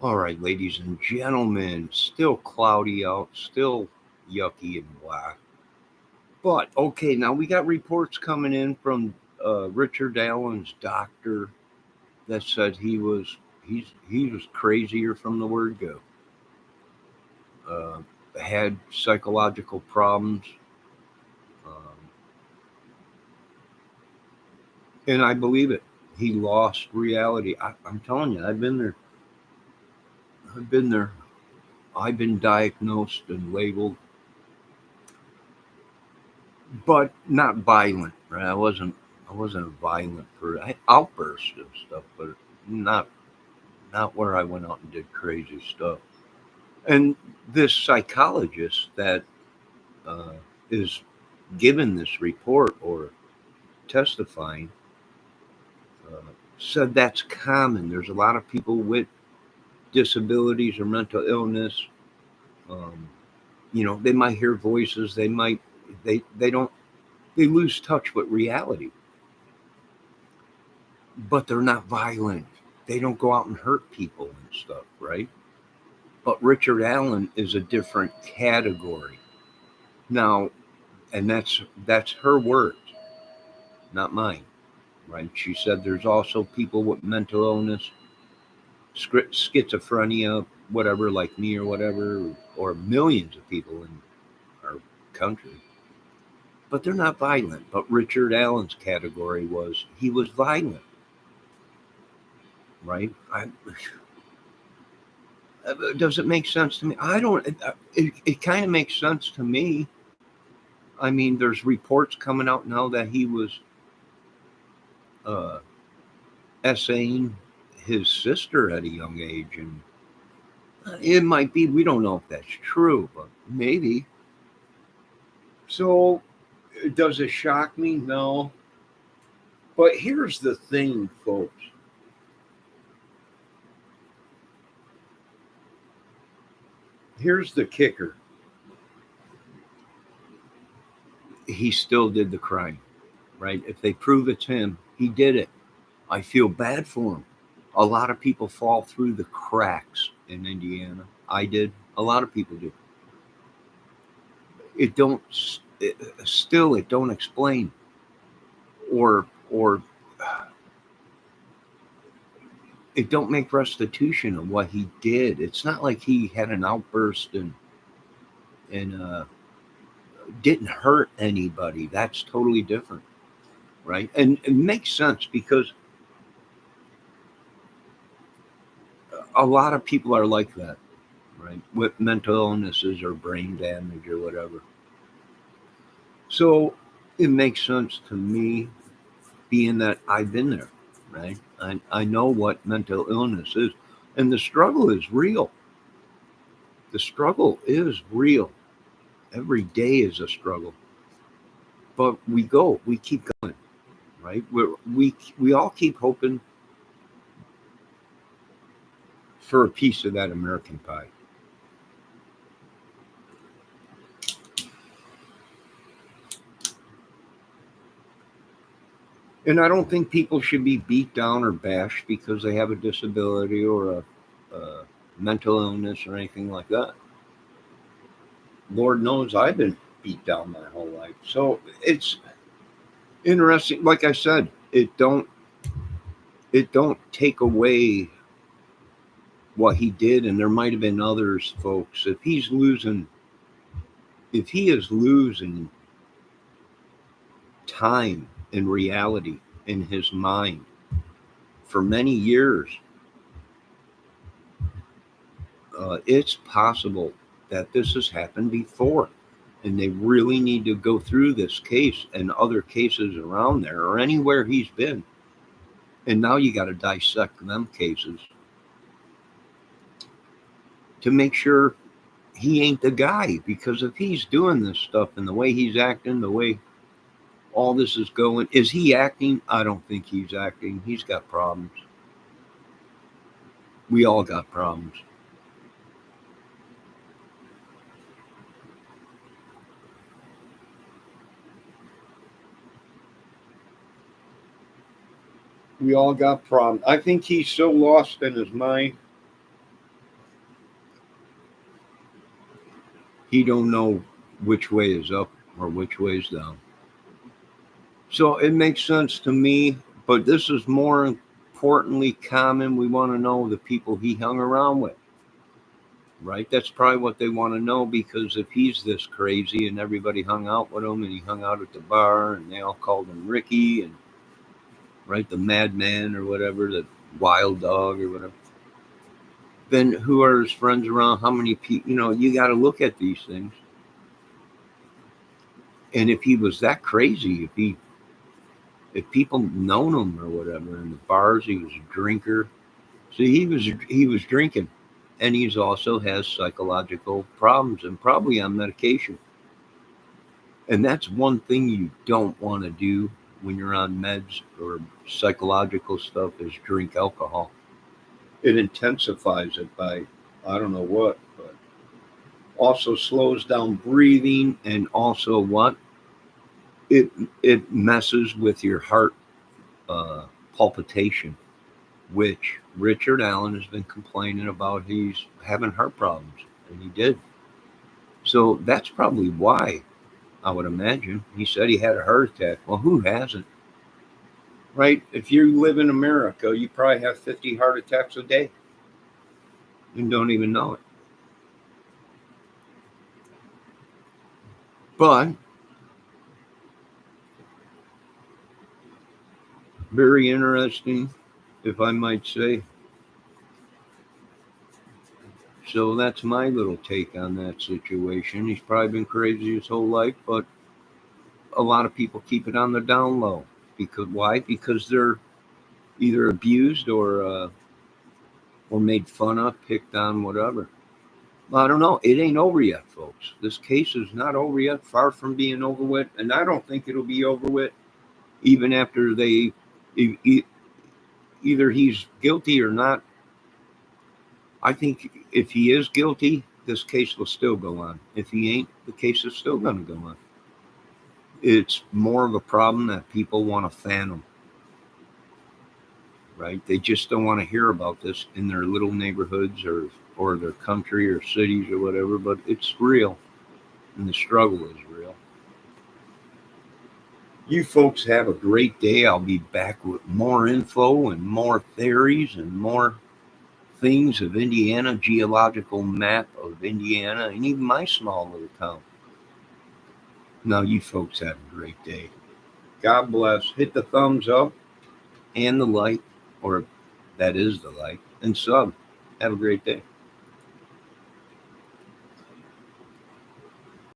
All right, ladies and gentlemen, still cloudy out, still yucky and black. But okay, now we got reports coming in from Richard Allen's doctor that said he was crazier from the word go. Had psychological problems, um, and I believe it. He lost reality. I'm telling you, I've been there. I've been there. I've been diagnosed and labeled, but not violent. Right? I wasn't a violent person. I outburst and stuff, but not not where I went out and did crazy stuff. And this psychologist that uh, is given this report or testifying uh, said that's common. There's a lot of people with disabilities or mental illness. Um, they might hear voices. They don't they lose touch with reality, but they're not violent. They don't go out and hurt people and stuff, right? But Richard Allen is a different category now, and that's her words, not mine, right? She said there's also people with mental illness, schizophrenia, whatever, like me or whatever, or millions of people in our country, but they're not violent. But Richard Allen's category was he was violent, right? Does it make sense to me? I don't. It kind of makes sense to me. I mean, there's reports coming out now that he was uh, essaying his sister at a young age, and it might be. We don't know if that's true, but maybe. So, does it shock me? No. But here's the thing, folks. Here's the kicker. He still did the crime, right? If they prove it's him, he did it. I feel bad for him. A lot of people fall through the cracks in Indiana. I did. A lot of people do. It don't. Still, it don't explain or it don't make restitution of what he did. It's not like he had an outburst and didn't hurt anybody. That's totally different, right? And it makes sense because a lot of people are like that, right? With mental illnesses or brain damage or whatever. So it makes sense to me, being that I've been there, right? I know what mental illness is, and the struggle is real. The struggle is real. Every day is a struggle, but we keep going, right? We all keep hoping for a piece of that American pie. And I don't think people should be beat down or bashed because they have a disability or a mental illness or anything like that. Lord knows I've been beat down my whole life. So it's interesting. Like I said, it don't take away what he did, and there might have been others, folks. If he is losing time and reality in his mind for many years, it's possible that this has happened before. And they really need to go through this case and other cases around there or anywhere he's been. And now you got to dissect them cases to make sure he ain't the guy. Because if he's doing this stuff and the way he's acting, the way all this is going, is he acting? I don't think he's acting. He's got problems. We all got problems. We all got problems. I think he's so lost in his mind. he don't know which way is up or which way is down. So it makes sense to me, but this is more importantly common. We want to know the people he hung around with, right? That's probably what they want to know, because if he's this crazy and everybody hung out with him and he hung out at the bar and they all called him Ricky and, right, the madman or whatever, the wild dog or whatever, then who are his friends around? How many people? You got to look at these things. And if he was that crazy, if people known him or whatever in the bars, he was a drinker. See, he was drinking, and he's also has psychological problems and probably on medication. And that's one thing you don't want to do when you're on meds or psychological stuff, is drink alcohol. It intensifies it by, I don't know what, but also slows down breathing, and also what, it it messes with your heart uh, palpitation, which Richard Allen has been complaining about. He's having heart problems, and he did. So that's probably why, I would imagine. He said he had a heart attack. Well, who hasn't? Right? If you live in America, you probably have 50 heart attacks a day and don't even know it. But very interesting, if I might say. So that's my little take on that situation. He's probably been crazy his whole life, but a lot of people keep it on the down low. Because why? Because they're either abused or made fun of, picked on, whatever. Well, I don't know. It ain't over yet, folks. This case is not over yet. Far from being over with, and I don't think it'll be over with even after either he's guilty or not. I think if he is guilty, this case will still go on. If he ain't, the case is still going to go on. It's more of a problem that people want to fathom, right? They just don't want to hear about this in their little neighborhoods or their country or cities or whatever. But it's real, and the struggle is real. You folks have a great day. I'll be back with more info and more theories and more things of Indiana, geological map of Indiana, and even my small little town. Now, you folks have a great day. God bless. Hit the thumbs up and the like, or that is the like, and sub. Have a great day.